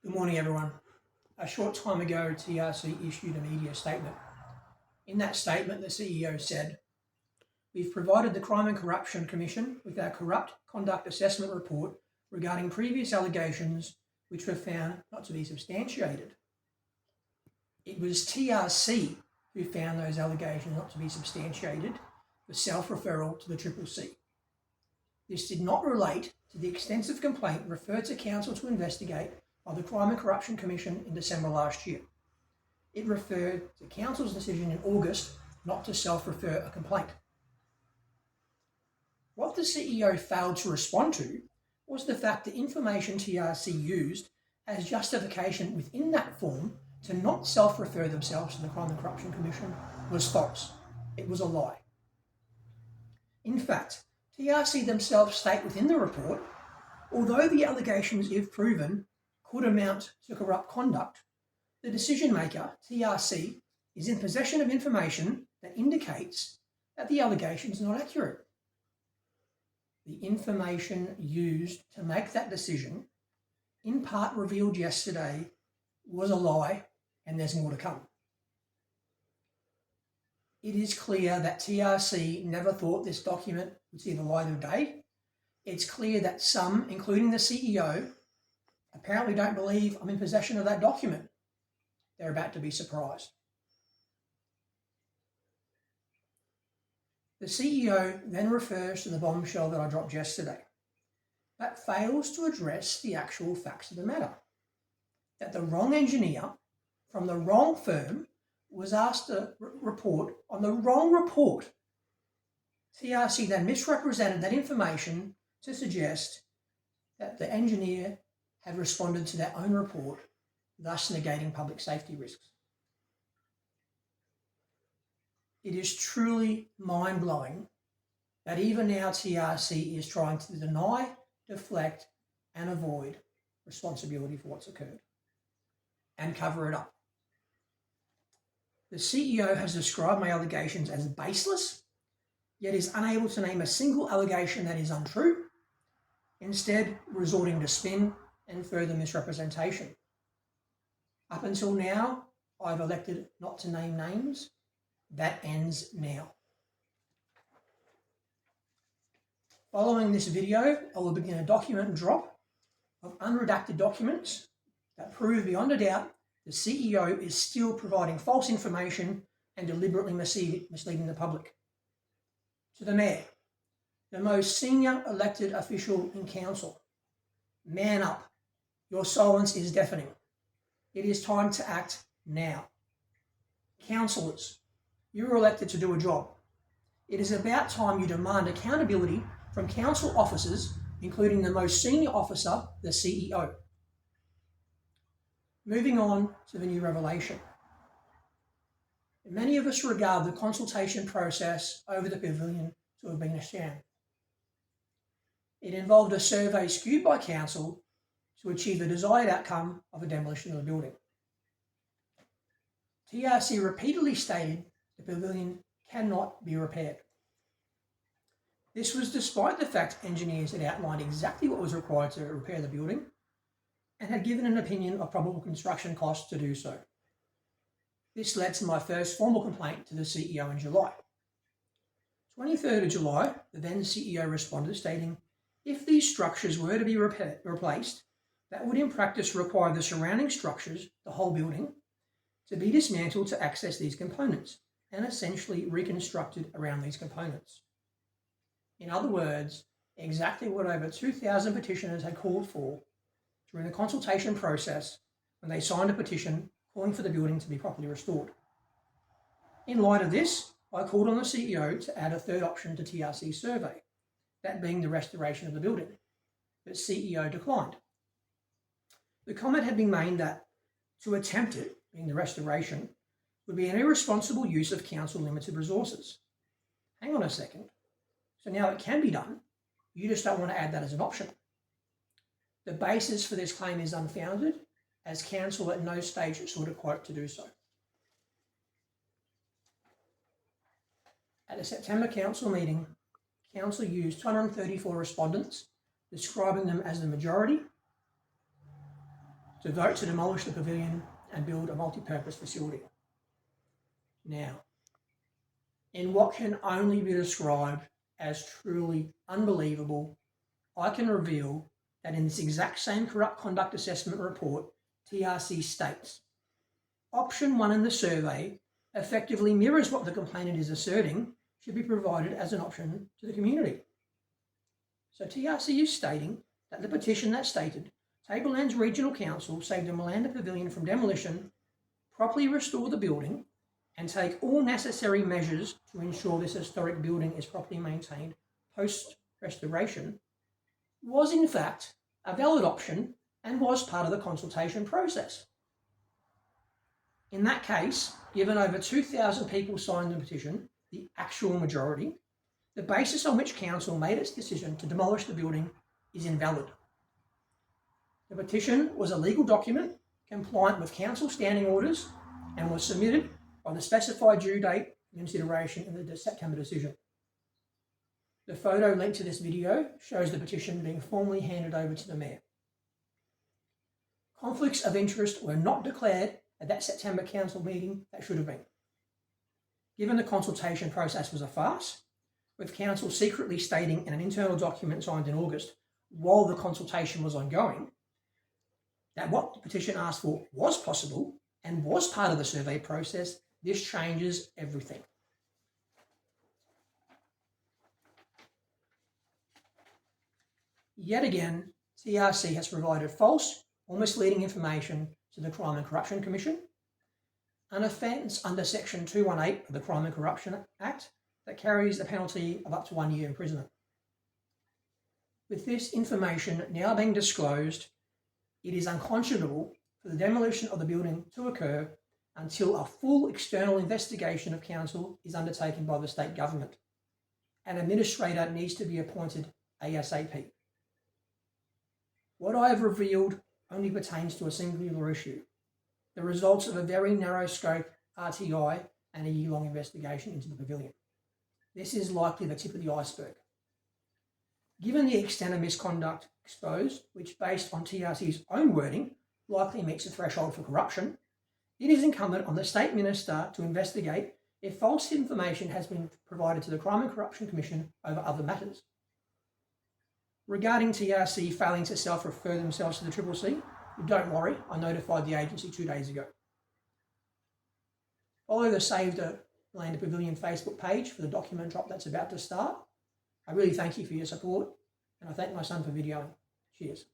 Good morning, everyone. A short time ago, TRC issued a media statement. In that statement, the CEO said, "We've provided the Crime and Corruption Commission with our corrupt conduct assessment report regarding previous allegations which were found not to be substantiated." It was TRC who found those allegations not to be substantiated for self-referral to the CCC. This did not relate to the extensive complaint referred to Council to investigate by the Crime and Corruption Commission in December last year. It referred to Council's decision in August not to self-refer a complaint. What the CEO failed to respond to was the fact the information TRC used as justification within that form to not self-refer themselves to the Crime and Corruption Commission was false. It was a lie. In fact, TRC themselves state within the report, although the allegations, if proven, could amount to corrupt conduct, the decision maker, TRC, is in possession of information that indicates that the allegations are not accurate. The information used to make that decision, in part revealed yesterday, was a lie, and there's more to come. It is clear that TRC never thought this document would see the light of day. It's clear that some, including the CEO, apparently don't believe I'm in possession of that document. They're about to be surprised. The CEO then refers to the bombshell that I dropped yesterday. That fails to address the actual facts of the matter. That the wrong engineer from the wrong firm was asked to report on the wrong report. TRC then misrepresented that information to suggest that the engineer had responded to their own report, thus negating public safety risks. It is truly mind-blowing that even now TRC is trying to deny, deflect, and avoid responsibility for what's occurred and cover it up. The CEO has described my allegations as baseless, yet is unable to name a single allegation that is untrue, instead resorting to spin and further misrepresentation. Up until now, I've elected not to name names. That ends now. Following this video, I will begin a document drop of unredacted documents that prove beyond a doubt the CEO is still providing false information and deliberately misleading the public. To the Mayor, the most senior elected official in Council, man up. Your silence is deafening. It is time to act now. Councillors, you were elected to do a job. It is about time you demand accountability from council officers, including the most senior officer, the CEO. Moving on to the new revelation. Many of us regard the consultation process over the pavilion to have been a sham. It involved a survey skewed by council to achieve the desired outcome of a demolition of the building. TRC repeatedly stated the pavilion cannot be repaired. This was despite the fact engineers had outlined exactly what was required to repair the building and had given an opinion of probable construction costs to do so. This led to my first formal complaint to the CEO in July. 23rd of July, the then CEO responded stating, if these structures were to be replaced, that would in practice require the surrounding structures, the whole building, to be dismantled to access these components and essentially reconstructed around these components. In other words, exactly what over 2,000 petitioners had called for during the consultation process when they signed a petition calling for the building to be properly restored. In light of this, I called on the CEO to add a third option to TRC's survey, that being the restoration of the building, but CEO declined. The comment had been made that to attempt it, being the restoration, would be an irresponsible use of council limited resources. Hang on a second. So now it can be done, you just don't want to add that as an option. The basis for this claim is unfounded, as council at no stage sought a quote to do so. At the September council meeting, council used 234 respondents, describing them as the majority, to vote to demolish the pavilion and build a multi-purpose facility. Now, in what can only be described as truly unbelievable, I can reveal that in this exact same corrupt conduct assessment report, TRC states, option 1 in the survey effectively mirrors what the complainant is asserting should be provided as an option to the community. So TRC is stating that the petition that stated Tablelands Regional Council save the Malanda Pavilion from demolition, properly restore the building, and take all necessary measures to ensure this historic building is properly maintained post-restoration, was in fact a valid option and was part of the consultation process. In that case, given over 2,000 people signed the petition, the actual majority, the basis on which Council made its decision to demolish the building is invalid. The petition was a legal document compliant with Council standing orders and was submitted by the specified due date for consideration in the September decision. The photo linked to this video shows the petition being formally handed over to the Mayor. Conflicts of interest were not declared at that September Council meeting that should have been. Given the consultation process was a farce, with Council secretly stating in an internal document signed in August while the consultation was ongoing that what the petition asked for was possible and was part of the survey process, this changes everything. Yet again, TRC has provided false or misleading information to the Crime and Corruption Commission, an offence under Section 218 of the Crime and Corruption Act that carries a penalty of up to 1 year imprisonment. With this information now being disclosed, it is unconscionable for the demolition of the building to occur until a full external investigation of Council is undertaken by the state government. An administrator needs to be appointed ASAP. What I have revealed only pertains to a singular issue, the results of a very narrow scope RTI and a year-long investigation into the pavilion. This is likely the tip of the iceberg. Given the extent of misconduct exposed, which based on TRC's own wording likely meets the threshold for corruption, it is incumbent on the State Minister to investigate if false information has been provided to the Crime and Corruption Commission over other matters. Regarding TRC failing to self-refer themselves to the CCC, don't worry, I notified the agency 2 days ago. Follow the Save the Malanda Pavilion Facebook page for the document drop that's about to start. I really thank you for your support, and I thank my son for videoing. Cheers.